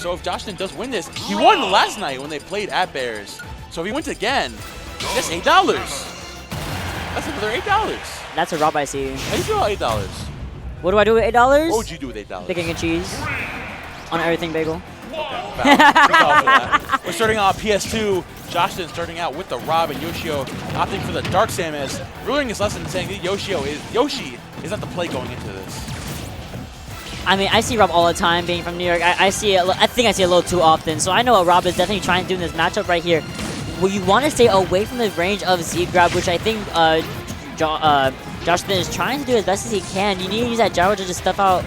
So if Joshathan does win this, he won last night when they played at Bears. So if he wins again, that's $8. That's another $8. That's a rob I see. How do you feel about $8? What do I do with $8? What would you do with $8? Bacon and cheese. On everything bagel. Okay, that. We're starting on PS2. Joshathan starting out with the Rob and Yoshi-O opting for the Dark Samus, ruling his lesson saying that Yoshi is not the play going into this. I mean, I see Rob all the time being from New York. I see it, I think I see it a little too often. So I know what Rob is definitely trying to do in this matchup right here. Well, you want to stay away from the range of Z-Grab, which I think Joshathan is trying to do as best as he can. You need to use that gyro to just stuff out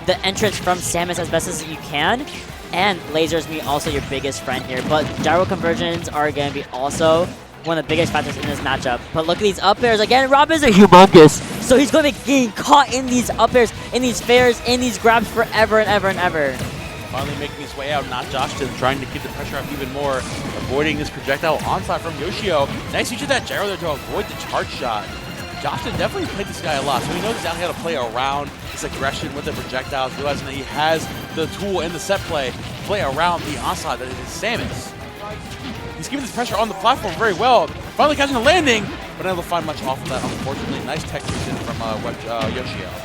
the entrance from Samus as best as you can. And lasers be also your biggest friend here. But gyro conversions are going to be also one of the biggest factors in this matchup. But look at these up airs. Again, Rob is a humongous. So he's going to be getting caught in these up airs, in these fairs, in these grabs forever and ever and ever. Finally making his way out, not Joshathan, trying to keep the pressure up even more, avoiding this projectile onslaught from Yoshi-O. Nice use of that gyro there to avoid the charge shot. Joshathan definitely played this guy a lot, so he knows exactly how to play around this aggression with the projectiles, realizing that he has the tool in the set play around the onslaught that is Samus. He's keeping this pressure on the platform very well, finally catching the landing, but unable to find much off of that, unfortunately. Nice tech fusion from Yoshi-O.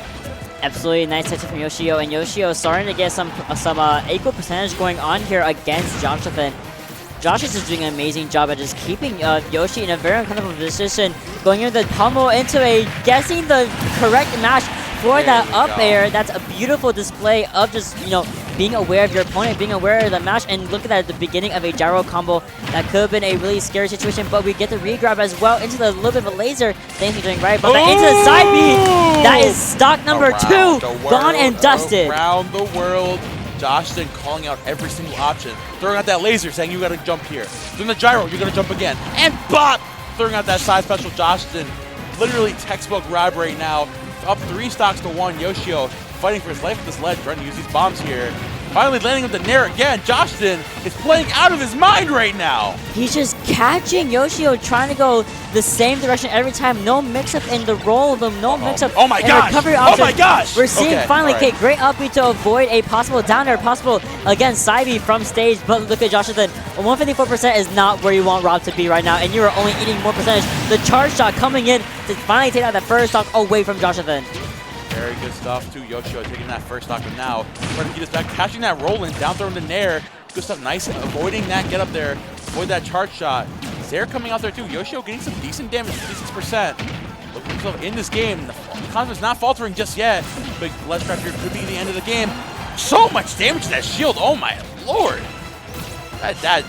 Absolutely nice touch from Yoshi-O, and Yoshi-O starting to get some equal percentage going on here against Joshathan. Josh is just doing an amazing job at just keeping Yoshi in a very uncomfortable position, going into the pummel, guessing the correct match for that up air. That's a beautiful display of just, being aware of your opponent, being aware of the match, and look at that at the beginning of a gyro combo. That could have been a really scary situation, but we get the re-grab as well into the little bit of a laser. Things are doing right, but into the side B. That is stock number 2, gone and dusted. Around the world. Joshathan calling out every single option. Throwing out that laser, saying you gotta jump here. Doing the gyro, you're gonna jump again. And bop! Throwing out that side special. Joshathan, literally textbook grab right now. Up 3 stocks to 1. Yoshi-O fighting for his life with this ledge, trying to use these bombs here. Finally landing with the nair again. Joshathan is playing out of his mind right now. He's just catching Yoshi-O, trying to go the same direction every time. No mix-up in the roll, no mix-up in recovery options. Oh my gosh! We're seeing finally, okay, great upbeat to avoid a possible down air, again, side B from stage. But look at Joshathan. 154% is not where you want Rob to be right now, and you are only eating more percentage. The charge shot coming in to finally take out that first stock away from Joshathan. Very good stuff too. Yoshi-O taking that first stock, but now trying to get us back, catching that roll in, down throwing the nair. Good stuff, nice, avoiding that get up there, avoid that charge shot. Zaire coming out there too. Yoshi-O getting some decent damage, 56%. Looking himself in this game. The confidence not faltering just yet. Big ledge trap here could be the end of the game. So much damage to that shield. Oh my lord.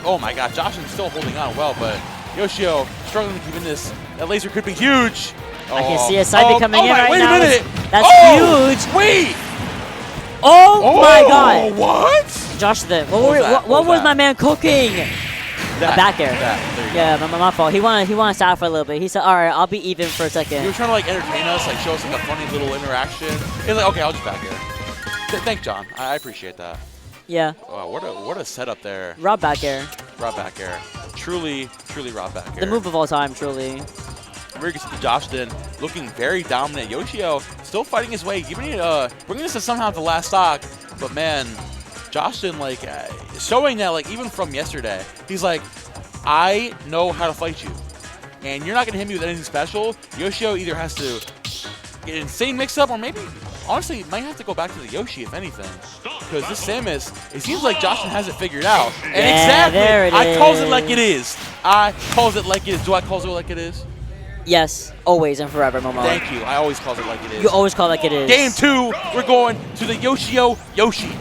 Oh my god. Joshathan's still holding on well, but Yoshi-O struggling to keep in this. That laser could be huge. I can see a side B coming in right now. Wait a minute. That's huge. Wait. Oh my god. What? Joshathan, what was my man cooking? A back air. Yeah, my fault. He wanted to stop for a little bit. He said, all right, I'll be even for a second. He was trying to entertain us, show us a funny little interaction. He's like, okay, I'll just back air. Thanks, John. I appreciate that. Yeah. Wow, what a setup there. Rob back air. Rob back air. Truly Rob back air. The move of all time, truly. Very good to Joshathan, looking very dominant. Yoshi-O still fighting his way, bringing this to somehow the last stock. But man, Joshathan showing that even from yesterday, he's like, I know how to fight you, and you're not gonna hit me with anything special. Yoshi-O either has to get an insane mix-up, or maybe honestly might have to go back to the Yoshi if anything, because this Samus, it seems like Joshathan has it figured out. And exactly, I calls it like it is. I calls it like it is. Do I calls it like it is? Yes, always and forever, Momo. Thank you. I always call it like it is. You always call it like it is. Game 2, we're going to the Yoshi-O Yoshi.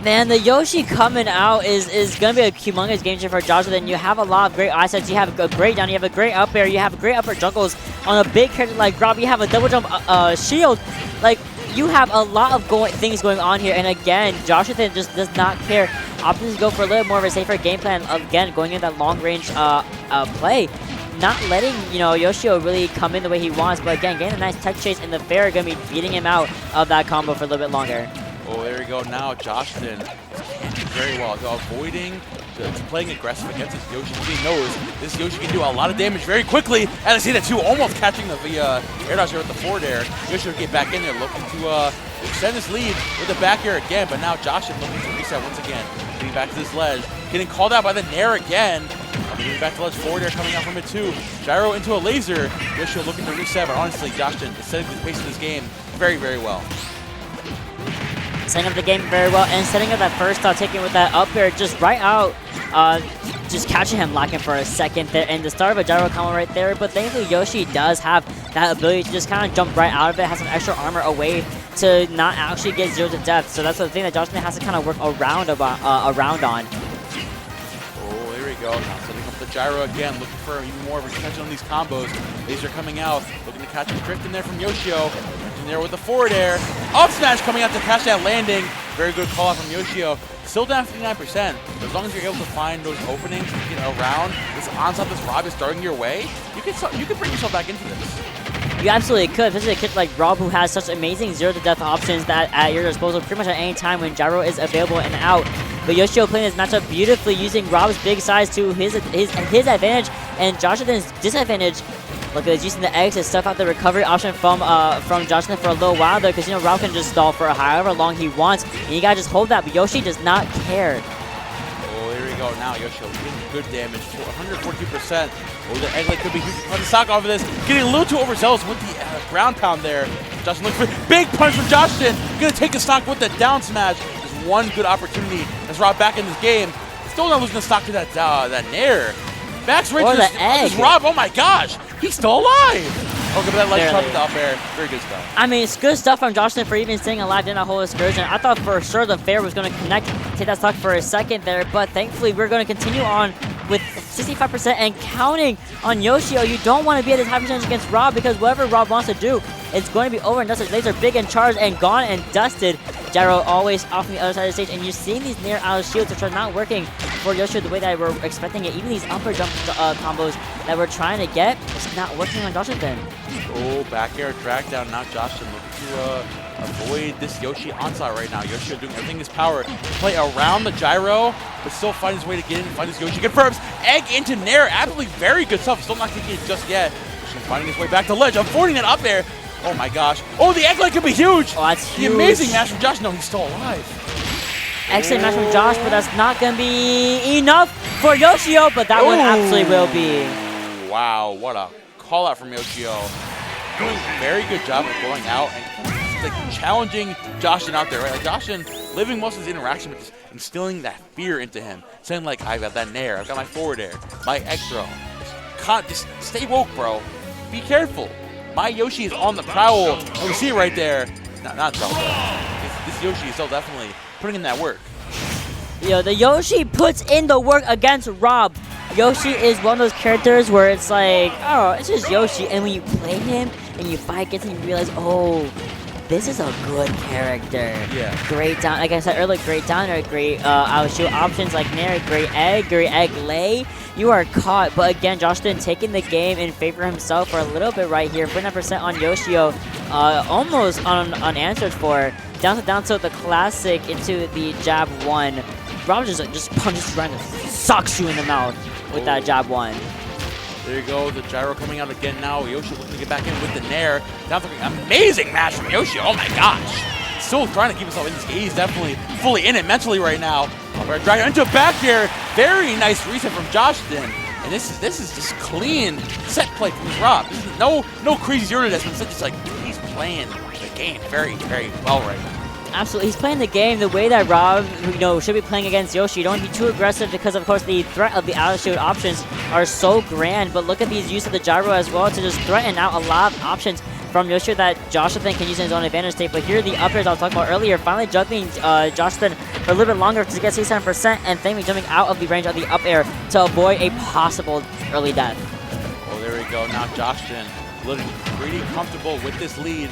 Man, the Yoshi coming out is going to be a humongous game changer for Joshathan. You have a lot of great assets. You have a great down. You have a great up air. You have great upper juggles on a big character like Rob. You have a double jump shield. You have a lot of things going on here. And again, Joshathan just does not care. Options go for a little more of a safer game plan. Again, going in that long range play. Not letting, Yoshi-O really come in the way he wants, but again, getting a nice tech chase in the fair, going to be beating him out of that combo for a little bit longer. Oh, there we go. Now Joshathan handling very well. Avoiding, playing aggressive against this Yoshi. He knows this Yoshi can do a lot of damage very quickly. And I see that too, almost catching the air dodge here with the forward air. Yoshi will get back in there, looking to extend his lead with the back air again, but now Joshathan looking to reset once again. Getting back to this ledge. Getting called out by the Nair again. Getting back to ledge forward air coming out from it too. Gyro into a laser. Yoshi-O looking to reset, but honestly, Joshathan is setting the pace of this game very, very well. Setting up the game very well, and setting up that first stop, taking with that up air just right out. Just catching him lacking for a second there, and the start of a gyro combo right there. But thankfully, Yoshi does have that ability to just kind of jump right out of it, has some extra armor away to not actually get 0 to death. So that's the thing that Joshathan has to kind of work around on. Oh, here we go. Now setting up the gyro again, looking for even more retention on these combos. Laser coming out, looking to catch a drift in there from Yoshi-O. In there with the forward air. Up smash coming out to catch that landing. Very good call out from Yoshi-O. Still down 59%. But as long as you're able to find those openings, get around this onslaught, this Rob is starting your way, you can bring yourself back into this. You absolutely could, especially a kid like Rob who has such amazing 0 to death options that at your disposal pretty much at any time when gyro is available and out. But Yoshi-O playing this matchup beautifully, using Rob's big size to his advantage and Joshathan's disadvantage. Look at this, using the eggs to stuff out the recovery option from Joshathan for a little while there, because Rob can just stall for however long he wants, and you gotta just hold that. But Yoshi does not care. Oh, here we go. Now Yoshi-O getting good damage, 142%. Oh, the egg leg could be huge. The stock off of this, getting a little too overzealous with the ground pound there. Joshathan looking for big punch from Joshathan. Gonna take the stock with the down smash. Just one good opportunity. That's Rob back in this game. Still not losing the stock to that Nair. Max right to this Rob. Oh my gosh, he's still alive. Okay, but that ledge shot with the up air. Very good stuff. I mean, it's good stuff from Joshathan for even staying alive in that whole excursion. I thought for sure the fair was going to connect, take that stock for a second there, but thankfully we're going to continue on with 65% and counting on Yoshi-O. You don't want to be at this high percentage against Rob, because whatever Rob wants to do, it's going to be over and dusted. Laser big and charged and gone and dusted. Gyro always off on the other side of the stage, and you're seeing these near out of shields which are not working for Yoshi-O the way that we're expecting it. Even these upper jump combos that we're trying to get, it's not working on Joshathan. Oh, back air drag down, not Joshathan looking to avoid this Yoshi onslaught right now. Yoshi doing everything in his power to play around the gyro, but still find his way to get in and find this Yoshi. Confirms egg into Nair, absolutely very good stuff. Still not taking it just yet. Yoshi finding his way back to ledge, avoiding that up air. Oh my gosh. Oh, the egg leg could be huge. Oh, that's huge. The amazing match from Josh. No, he's still alive. Excellent match from Josh, but that's not going to be enough for Yoshi-O, but that one absolutely will be. Wow, what a call out from Yoshi-O. Doing a very good job of going out and like challenging Joshathan out there, right? Like Joshathan living most of his interaction with just instilling that fear into him, saying like, I've got that Nair, I've got my forward air, my egg throw. Just stay woke, bro. Be careful. My Yoshi is on the prowl. Oh, we see it right there. Not Zelda. This Yoshi is still definitely putting in that work. Yo, the Yoshi puts in the work against Rob. Yoshi is one of those characters where it's like, oh, it's just Yoshi. And when you play him and you fight against him, you realize, oh, this is a good character. Yeah. Great down, like I said earlier, great down air, great out-shoot options like Nair, great egg lay. You are caught, but again, Joshathan taking the game in favor of himself for a little bit right here. 49% on Yoshi-O, almost unanswered for. Down tilt the classic into the jab one. Rob just punches trying to socks you in the mouth with that jab one. There you go, the gyro coming out again now. Yoshi looking to get back in with the Nair. Down amazing match from Yoshi. Oh my gosh. Still trying to keep himself in this game. He's definitely fully in it mentally right now. Dragon into back air. Very nice reset from Joshathan. And this is just clean set play from Rob. This is no crazy zero to this, but just like he's playing the game very, very well right now. Absolutely, he's playing the game the way that Rob, should be playing against Yoshi. You don't want to be too aggressive because, of course, the threat of the out-of-shield options are so grand. But look at these use of the gyro as well to just threaten out a lot of options from Yoshi that Joshathan can use in his own advantage state. But here are the up airs I was talking about earlier, finally juggling Joshathan for a little bit longer to get 67%, and thankfully jumping out of the range of the up air to avoid a possible early death. Oh, there we go. Now Joshathan looking pretty comfortable with this lead.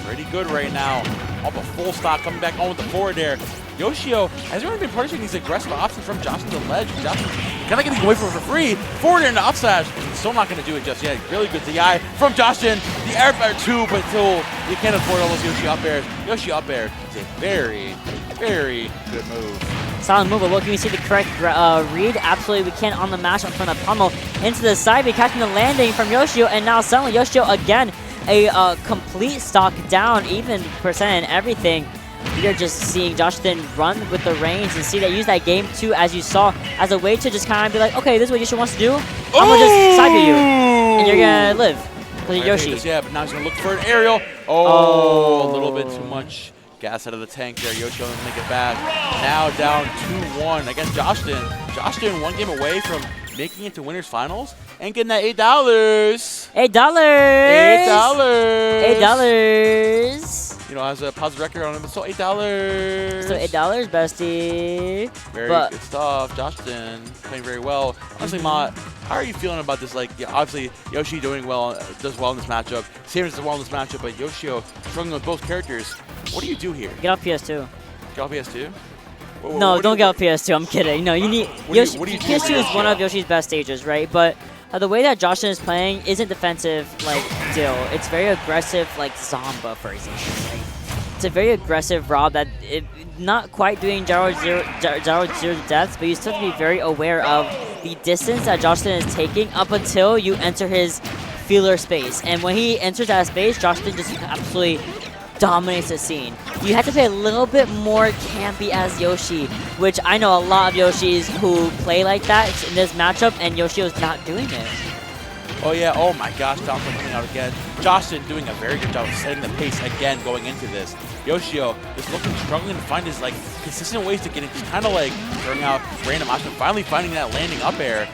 Pretty good right now. Off a full stock, coming back on with the forward air. Yoshi-O has really been punishing these aggressive options from Joshathan to ledge. Joshathan kind of getting away from it for free. Forward air into up smash. Still not going to do it just yet. Really good DI from Joshathan. The air bear too, but still you can't afford all those Yoshi up airs. Yoshi up air is a very, very good move. Solid move, but look, can we see the correct read? Absolutely, we can on the mash from the pummel into the side, be catching the landing from Yoshi-O, and now suddenly Yoshi-O again, a complete stock down, even percent and everything. we are just seeing Joshathan run with the reins and see that use that game 2 as you saw as a way to just kind of be like, okay, this is what Yoshi wants to do. I'm gonna just side you, and you're gonna live because of Yoshi. Yeah, but now he's gonna look for an aerial. Oh, a little bit too much gas out of the tank there. Yoshi will make it back. Now down 2-1 against Joshathan. Joshathan 1 game away from making it to winners finals and getting that $8. $8. $8. You know, has a positive record on him. It's still $8. So $8, bestie. Very good stuff. Joshathan playing very well. Honestly, Ma, how are you feeling about this? Like, yeah, obviously, Yoshi doing well, does well in this matchup. Samus does well in this matchup, but Yoshi-O struggling with both characters. What do you do here? Get off PS2. Get off PS2? No, don't get off PS2. I'm kidding. No, you need Yoshi. PS2 is one of Yoshi's best stages, right? But the way that Joshathan is playing isn't defensive like Dill. It's very aggressive like Zomba, for example. Right? It's a very aggressive Rob that not quite doing gyro zero deaths, but you still have to be very aware of the distance that Joshathan is taking up until you enter his feeler space. And when he enters that space, Joshathan just absolutely dominates the scene. You have to play a little bit more campy as Yoshi, which I know a lot of Yoshis who play like that in this matchup, and Yoshi-O's not doing it. Oh yeah, oh my gosh, Downfall coming out again. Joshathan doing a very good job of setting the pace again going into this. Yoshi-O is struggling to find his like consistent ways to get it, just kind of like throwing out random options, finally finding that landing up air.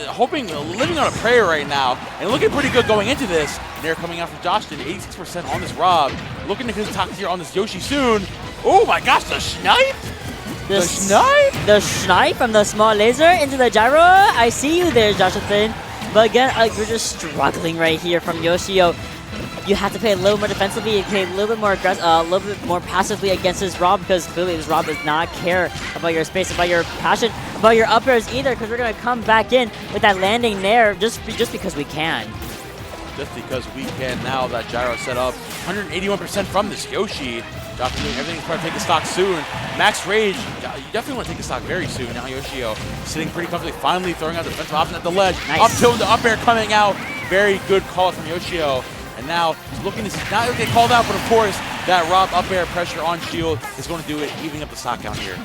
Hoping, living on a prayer right now, and looking pretty good going into this. They're coming out from Joshathan, 86% on this Rob. Looking to his top tier on this Yoshi soon. Oh my gosh, the snipe! The snipe? The snipe from the small laser into the gyro. I see you there, Joshathan. But again, you're just struggling right here from Yoshi-O. You have to play a little more defensively, you play a little bit more aggressive, a little bit more passively against this Rob, because clearly this Rob does not care about your space, about your passion, about your up airs either, because we're going to come back in with that landing there just because we can. Just because we can now that gyro set up. 181% from this Yoshi. Joshathan doing everything to try to take a stock soon. Max Rage, you definitely want to take a stock very soon. Now Yoshi-O sitting pretty comfortably, finally throwing out the defensive option at the ledge. Nice. Up tilt, the up air coming out. Very good call from Yoshi-O. And now he's looking to not get called out, but of course that Rob up air pressure on shield is going to do it, evening up the stock count here.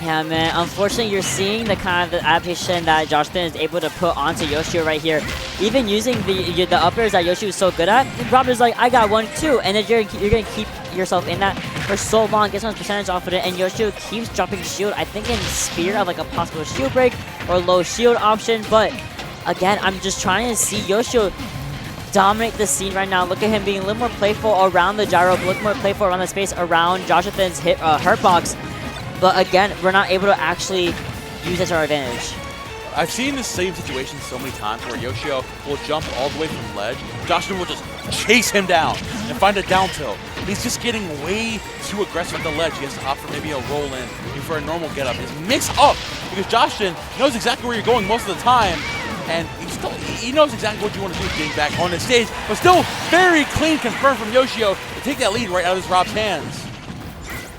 Yeah, man. Unfortunately, you're seeing the kind of the adaptation that Joshathan is able to put onto Yoshi-O right here. Even using the up airs that Yoshi was so good at, Rob is like, I got one too, and then you're gonna keep yourself in that for so long, get some percentage off of it, and Yoshi-O keeps dropping shield. I think in Spear of like a possible shield break or low shield option, but again, I'm just trying to see Yoshi-O dominate the scene right now. Look at him being a little more playful around the gyro, a little more playful around the space around Joshathan's hurt box. But again, we're not able to actually use that to our advantage. I've seen this same situation so many times where Yoshi-O will jump all the way from ledge. Joshathan will just chase him down and find a down tilt. He's just getting way too aggressive at the ledge. He has to opt for maybe a roll in, maybe for a normal get up. It's mix up because Joshathan knows exactly where you're going most of the time. And he knows exactly what you want to do getting back on the stage, but still very clean confirmed from Yoshi-O to take that lead right out of this Rob's hands.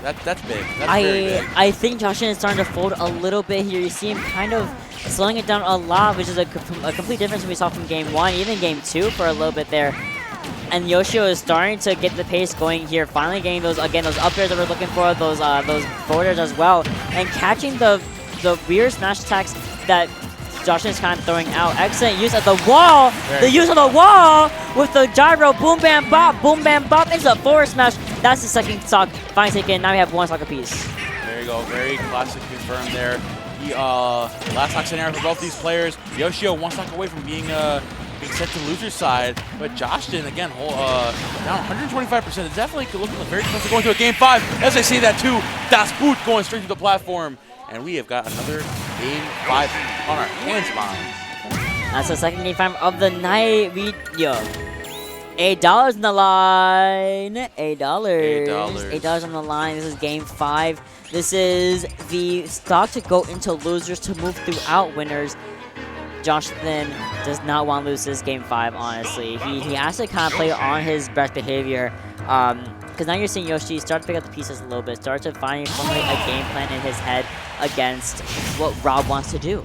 That's big. That's very big. I think Joshathan is starting to fold a little bit here. You see him kind of slowing it down a lot, which is a complete difference we saw from game 1, even game 2 for a little bit there. And Yoshi-O is starting to get the pace going here, finally getting those up airs that we're looking for, those forwarders as well, and catching the weird smash attacks that Joshathan is kind of throwing out. Excellent use of the wall. Use of the wall with the gyro. Boom, bam, bop. Boom, bam, bop. It's a forward smash. That's the second stock. Finally taken. Now we have one stock apiece. There you go. Very classic confirmed there. The last stock scenario for both these players. Yoshi-O one stock away from being sent to loser's side. But Joshathan, again, down 125%. It's definitely looking very close to going to a game 5. As I see that too, Das Boot going straight to the platform. And we have got another game 5 on our hands, Mom. That's the second game 5 of the night. $8 on the line. $8. $8 on the line. This is game 5. This is the stock to go into losers to move throughout winners. Joshathan does not want to lose this game 5, honestly. He has to kind of play on his best behavior. Because now you're seeing Yoshi start to pick up the pieces a little bit, start to formulate a game plan in his head against what Rob wants to do,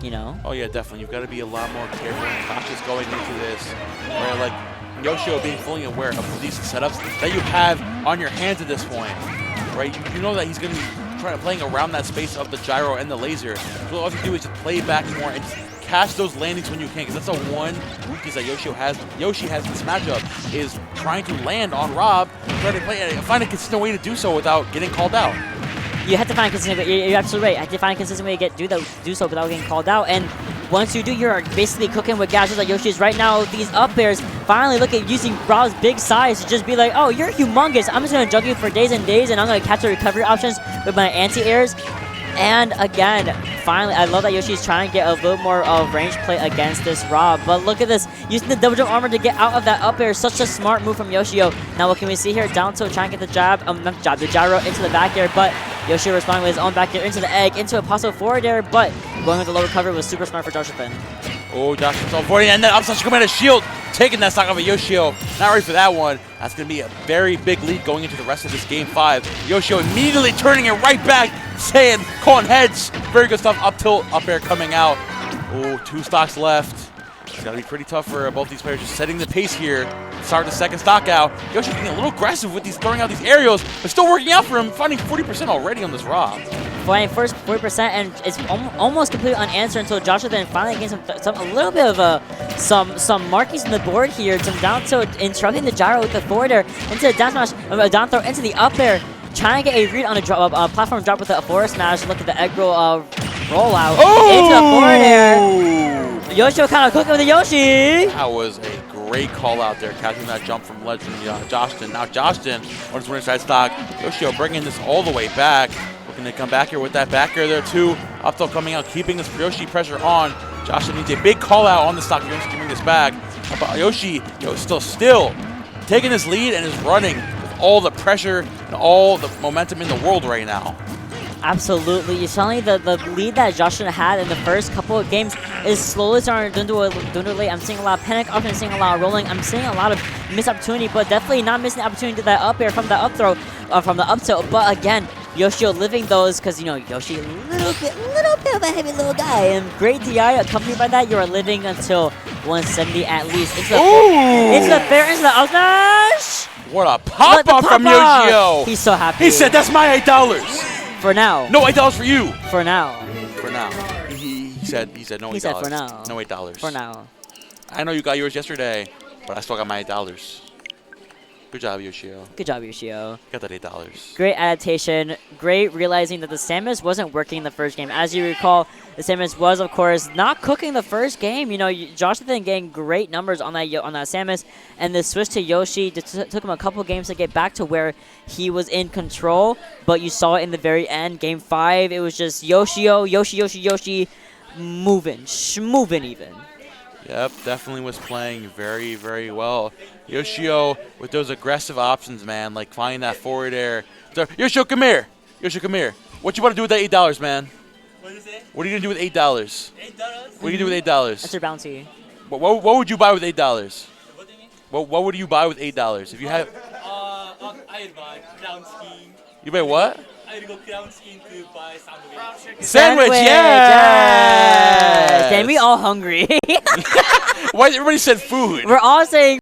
you know? Oh yeah, definitely. You've got to be a lot more careful and cautious going into this. Where like Yoshi-O being fully aware of these setups that you have on your hands at this point, right? You know that he's going to be playing around that space of the gyro and the laser. So all you have to do is just play back more and just catch those landings when you can, because that's the one weakness that Yoshi has in this matchup, is trying to land on Rob, try to find a consistent way to do so without getting called out. You have to find a consistent way. You're absolutely right. You have to find a consistent way to do so without getting called out. And once you do, you're basically cooking with gadgets like Yoshi is right now. These up airs finally look at using Rob's big size to just be like, oh, you're humongous. I'm just going to jug you for days and days, and I'm going to catch the recovery options with my anti-airs. And again, finally, I love that Yoshi is trying to get a little more of range play against this Rob. But look at this, using the double jump armor to get out of that up air. Such a smart move from Yoshi-O. Now what can we see here? Down tilt, trying to get the jab, the gyro into the back air, but Yoshi responding with his own back air into the egg, into a possible forward air, but going with the low recovery was super smart for Joshathan. Oh, Joshathan's on 40, and then up smash coming at a shield, taking that stock off of Yoshi-O. Not ready for that one. That's going to be a very big lead going into the rest of this game 5. Yoshi-O immediately turning it right back, calling heads. Very good stuff, up tilt, up air coming out. Oh, 2 stocks left. It's got to be pretty tough for both these players, just setting the pace here. Start the second stock out. Yoshi's getting a little aggressive with throwing out these aerials, but still working out for him, finding 40% already on this Rob. Flying first 40%, and it's almost completely unanswered until Joshathan finally gains a little bit of some markings on the board here. Some down tilt, interrupting the gyro with the forward air into the down smash, down throw into the up air, trying to get a read on a platform drop with a forward smash. Look at the egg roll rollout into the forward air. Yoshi-O kind of cooking with the Yoshi. That was a great call out there, catching that jump from Legend Joshathan. Now Joshathan on his winner side stock. Yoshi-O bringing this all the way back. Looking to come back here with that back air there too. Up tilt coming out, keeping this Yoshi pressure on. Joshathan needs a big call out on the stock. Yoshi can bring this back. Yoshi still taking this lead and is running with all the pressure and all the momentum in the world right now. Absolutely. You're telling me the lead that Joshathan had in the first couple of games is slowly starting to dwindle. I'm seeing a lot of panic, often seeing a lot of rolling. I'm seeing a lot of missed opportunity, but definitely not missing the opportunity to that up air from the up throw, from the up tilt. But again, Yoshi-O living those, because, you know, Yoshi, a little bit of a heavy little guy. And great DI accompanied by that, you are living until 170 at least. Into the fair, into the up smash! What a pop-up from Yoshi-O! He's so happy. He said, that's my $8. For now. No, $8 for you. For now. For now. He said no $8. He said for now. No $8. For now. I know you got yours yesterday, but I still got my $8. Good job, Yoshi-O. Good job, Yoshi-O. Got that $8. Great adaptation. Great realizing that the Samus wasn't working in the first game. As you recall, the Samus was, of course, not cooking the first game. You know, Joshathan getting great numbers on that Samus, and the switch to Yoshi took him a couple games to get back to where he was in control. But you saw it in the very end, game 5. It was just Yoshi-O, Yoshi, moving even. Yep, definitely was playing very, very well. Yoshi-O with those aggressive options, man, like finding that forward air. Yoshi-O, come here. Yoshi-O, come here. What you want to do with that $8, man? What is it? What are you going to do with $8? $8? What are you going to do with $8? That's your bounty. What would you buy with $8? What do you mean? What would you buy with $8 if you had? I'd buy crown skin. You buy what? I'd go crown skin to buy sandwich. Sandwich, yes! Damn, we all hungry. Why everybody said food? We're all saying